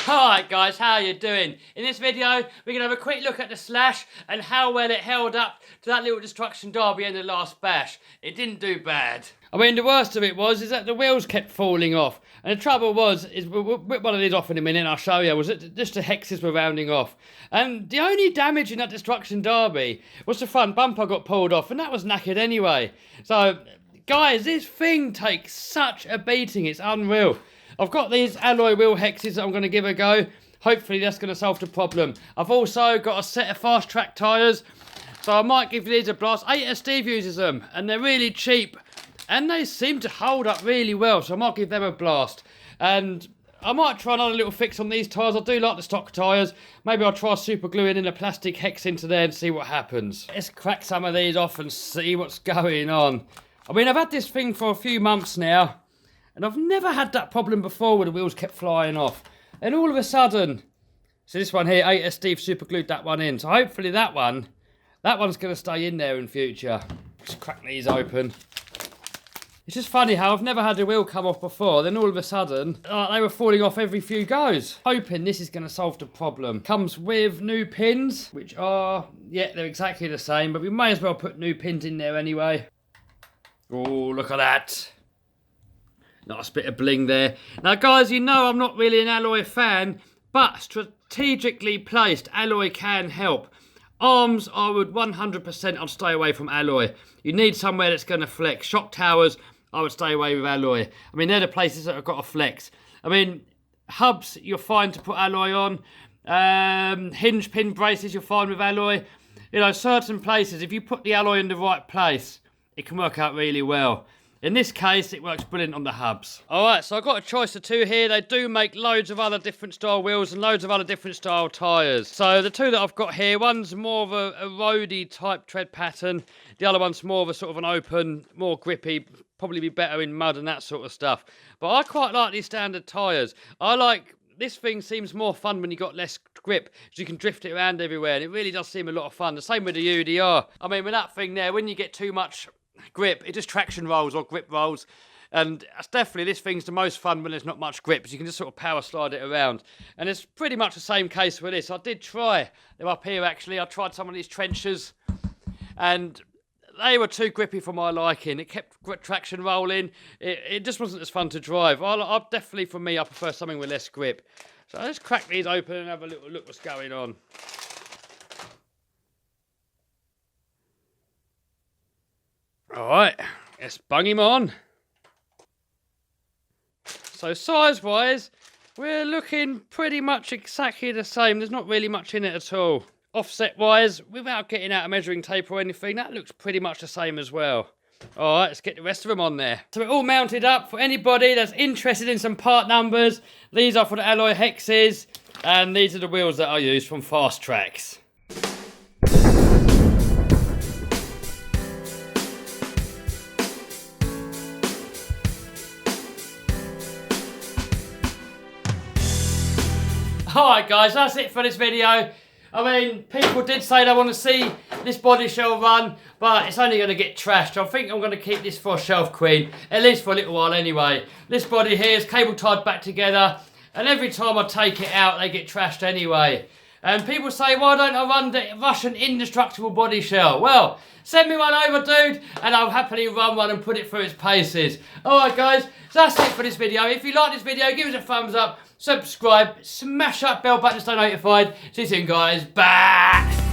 Alright guys, how are you doing? In this video, we're going to have a quick look at the Slash and how well it held up to that little destruction derby in the last bash. It didn't do bad. I mean, the worst of it is that the wheels kept falling off. And the trouble is we'll whip one of these off in a minute and I'll show you, was it just the hexes were rounding off. And the only damage in that destruction derby was the front bumper got pulled off, and that was knackered anyway. So, guys, this thing takes such a beating, it's unreal. I've got these alloy wheel hexes that I'm going to give a go. Hopefully that's going to solve the problem. I've also got a set of fast track tyres, so I might give these a blast. Steve uses them, and they're really cheap, and they seem to hold up really well, so I might give them a blast. And I might try another little fix on these tyres. I do like the stock tyres. Maybe I'll try super gluing in a plastic hex into there and see what happens. Let's crack some of these off and see what's going on. I mean, I've had this thing for a few months now, and I've never had that problem before where the wheels kept flying off. And all of a sudden, so this one here, Steve super glued that one in. So hopefully that one's going to stay in there in future. Just crack these open. It's just funny how I've never had a wheel come off before, then all of a sudden, they were falling off every few goes. Hoping this is going to solve the problem. Comes with new pins, which are, yeah, they're exactly the same, but we may as well put new pins in there anyway. Oh, look at that. Nice bit of bling there. Now, guys, you know I'm not really an alloy fan, but strategically placed alloy can help. Arms, I would 100% I'd stay away from alloy. You need somewhere that's going to flex. Shock towers, I would stay away with alloy. I mean, they're the places that have got to flex. I mean, hubs, you're fine to put alloy on. Hinge pin braces, you're fine with alloy. You know, certain places, if you put the alloy in the right place, it can work out really well. In this case, it works brilliant on the hubs. Alright, so I've got a choice of two here. They do make loads of other different style wheels and loads of other different style tyres. So the two that I've got here, one's more of a roady type tread pattern. The other one's more of a sort of an open, more grippy, probably be better in mud and that sort of stuff. But I quite like these standard tyres. This thing seems more fun when you got less grip, so you can drift it around everywhere, and it really does seem a lot of fun. The same with the UDR. I mean, with that thing there, when you get too much grip, it just traction rolls or grip rolls, and that's definitely, this thing's the most fun when there's not much grip, because you can just sort of power slide it around. And it's pretty much the same case with this. I did try them up here, actually. I tried some of these trenchers, and they were too grippy for my liking. It kept traction rolling. It just wasn't as fun to drive. I definitely, for me, I prefer something with less grip. So let's crack these open and have a little look what's going on. Alright, let's bung him on. So size-wise, we're looking pretty much exactly the same. There's not really much in it at all. Offset-wise, without getting out a measuring tape or anything, that looks pretty much the same as well. Alright, let's get the rest of them on there. So we're all mounted up. For anybody that's interested in some part numbers, these are for the alloy hexes, and these are the wheels that I use from Fast Traxxas. Alright guys, that's it for this video. I mean, people did say they want to see this body shell run, but it's only going to get trashed. I think I'm going to keep this for a shelf queen, at least for a little while anyway. This body here is cable tied back together, and every time I take it out, they get trashed anyway. And people say, why don't I run the Russian indestructible body shell? Well, send me one over, dude, and I'll happily run one and put it through its paces. Alright guys, so that's it for this video. If you like this video, give us a thumbs up, subscribe, smash that bell button to stay notified. See you soon guys, bye!